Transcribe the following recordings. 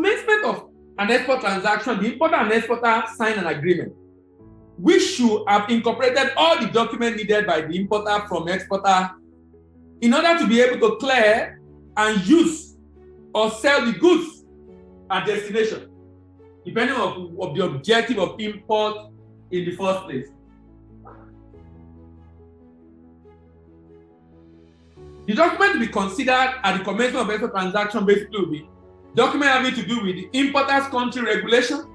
commencement of an export transaction, the importer and exporter sign an agreement, which should have incorporated all the documents needed by the importer from exporter in order to be able to clear and use or sell the goods at destination, depending on the objective of import in the first place. The document to be considered at the commencement of export transaction basically will be document having to do with the importer's country regulation,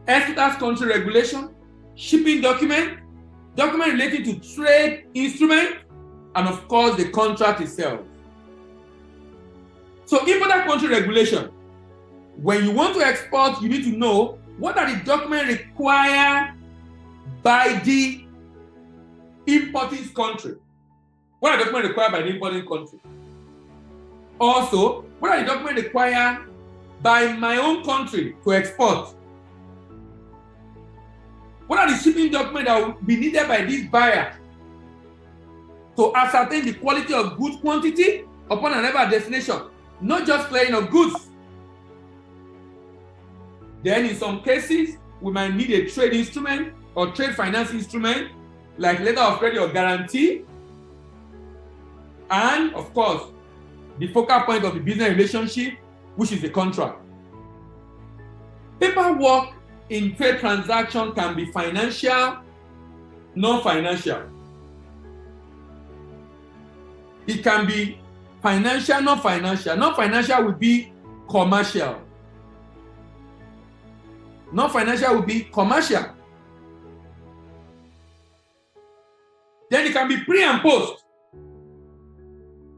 exporter's country regulation, shipping document, document relating to trade instrument, and of course the contract itself. So importer country regulation, when you want to export, you need to know what are the documents required by the importing country. What are the documents required by the importing country? Also, what are the documents required by my own country to export? What are the shipping documents that will be needed by this buyer to ascertain the quality of goods quantity upon arrival at destination, not just clearing of goods? Then in some cases, we might need a trade instrument or trade finance instrument like letter of credit or guarantee, and of course, the focal point of the business relationship, which is the contract. Paperwork in trade transaction can be financial, non-financial. It can be financial, non-financial. Non-financial will be commercial. Non-financial will be commercial. Then it can be pre and post.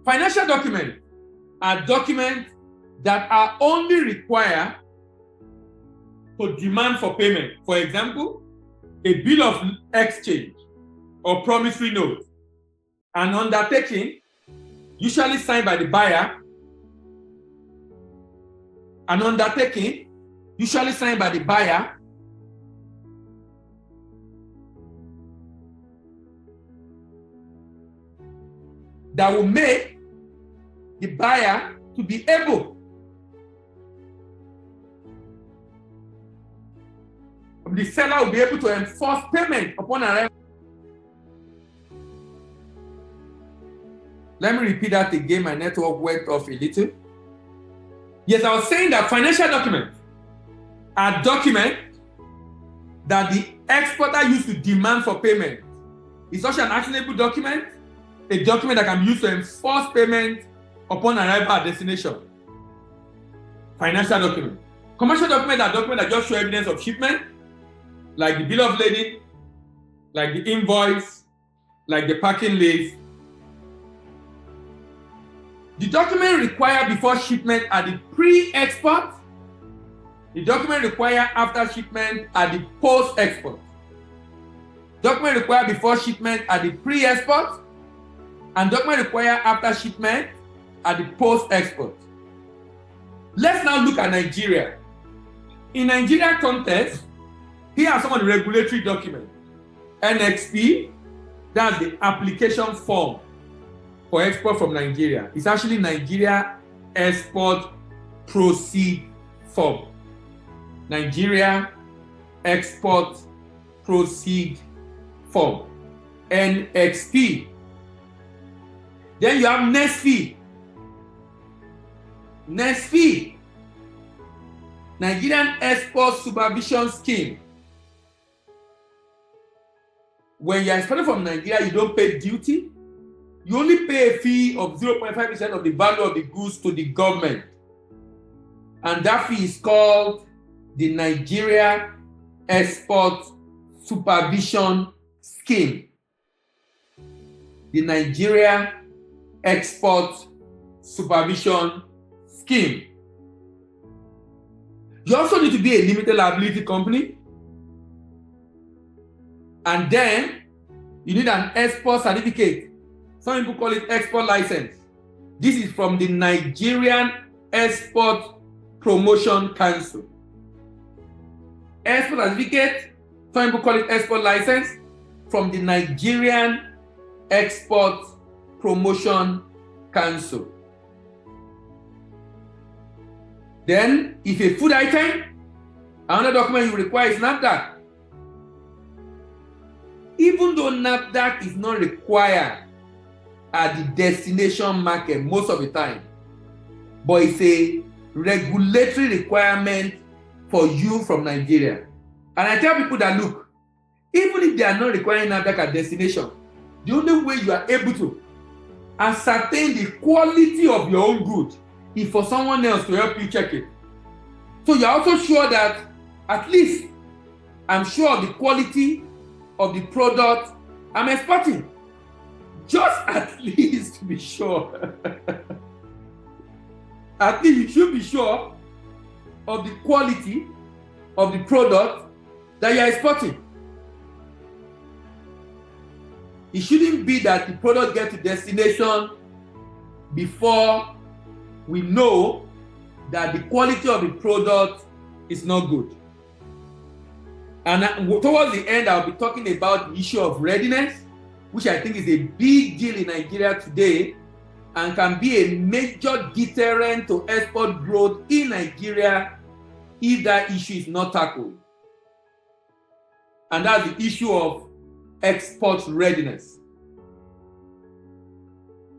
Financial documents are documents that are only required to demand for payment. For example, a bill of exchange or promissory note, an undertaking usually signed by the buyer, an undertaking usually signed by the buyer, that will make the buyer to be able the seller will be able to enforce payment upon arrival. Let me repeat that again. My network went off a little. Yes, I was saying that financial documents are documents that the exporter used to demand for payment. It's such an actionable document, a document that can be used to enforce payment upon arrival at destination. Financial document. Commercial document are documents that just show evidence of shipment, like the bill of lading, like the invoice, like the packing list. The document required before shipment are the pre-export. The document required after shipment are the post-export. Document required before shipment are the pre-export, and document required after shipment are the post-export. Let's now look at Nigeria. In Nigeria context, here are some of the regulatory documents. NXP, that's the application form for export from Nigeria. It's actually Nigeria Export Proceed Form. Nigeria Export Proceed Form. NXP. Then you have NESFI. NESFI, Nigerian Export Supervision Scheme. When you are exporting from Nigeria, you don't pay duty. You only pay a fee of 0.5% of the value of the goods to the government. And that fee is called the Nigeria Export Supervision Scheme. The Nigeria Export Supervision Scheme. You also need to be a limited liability company. And then you need an export certificate. Some people call it export license. This is from the Nigerian Export Promotion Council. Export certificate, some people call it export license, from the Nigerian Export Promotion Council. Then, if a food item, another document you require is NAFDAC. Even though NAFDAC is not required at the destination market most of the time, but it's a regulatory requirement for you from Nigeria. And I tell people that, look, even if they are not requiring NAFDAC at destination, the only way you are able to ascertain the quality of your own good is for someone else to help you check it. So you're also sure that at least I'm sure of the quality of the product I'm exporting. Just at least to be sure. At least you should be sure of the quality of the product that you are exporting. It shouldn't be that the product gets to destination before we know that the quality of the product is not good. And towards the end, I'll be talking about the issue of readiness, which I think is a big deal in Nigeria today and can be a major deterrent to export growth in Nigeria if that issue is not tackled. And that's the issue of export readiness.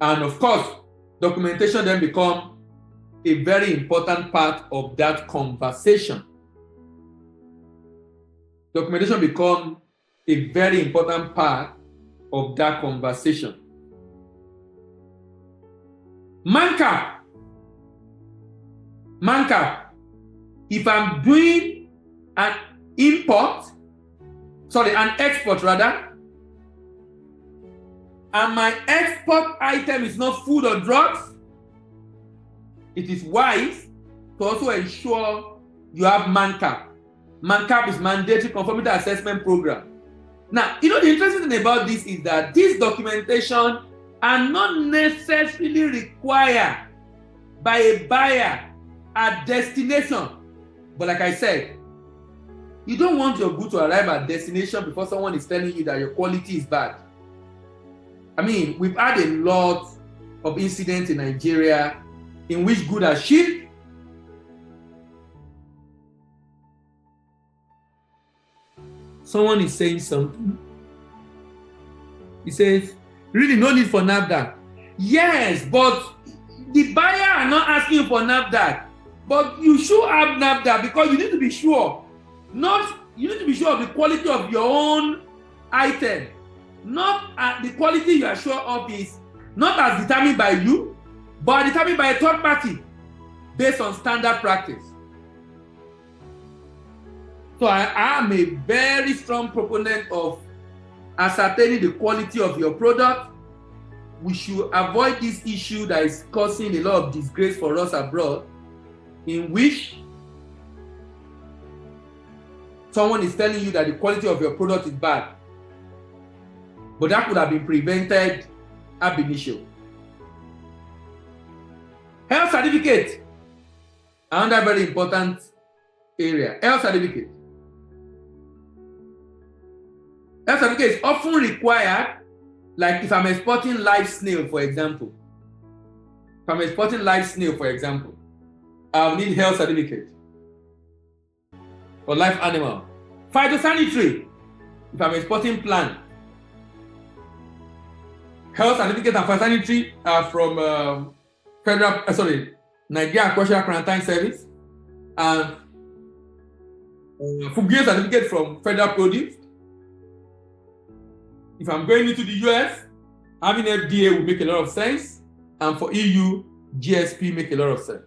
And of course, documentation then becomes a very important part of that conversation. Documentation becomes a very important part of that conversation. Mancap. If I'm doing an export rather, and my export item is not food or drugs, it is wise to also ensure you have Mancap. Mancap is Mandatory Conformity Assessment Program. Now, the interesting thing about this is that this documentation are not necessarily required by a buyer at destination. But like I said, you don't want your good to arrive at destination before someone is telling you that your quality is bad. I mean, we've had a lot of incidents in Nigeria in which goods are shipped someone is saying something. He says, really no need for NAFDAC. Yes, but the buyer are not asking for NAFDAC. But you should have NAFDAC because you need to be sure. You need to be sure of the quality of your own item. Not the quality you are sure of is not as determined by you, but determined by a third party based on standard practice. So I am a very strong proponent of ascertaining the quality of your product. We should avoid this issue that is causing a lot of disgrace for us abroad, in which someone is telling you that the quality of your product is bad. But that could have been prevented ab initio. Health certificate, another very important area. Health certificate. Health certificate is often required, like if I'm exporting live snail, for example. I'll need health certificate for live animal. Phytosanitary, if I'm exporting plant. Health certificate and phytosanitary are from Nigeria Aquaculture Quarantine Service, and food grade certificate from Federal Produce. If I'm going into the US, having FDA will make a lot of sense, and for EU, GSP make a lot of sense.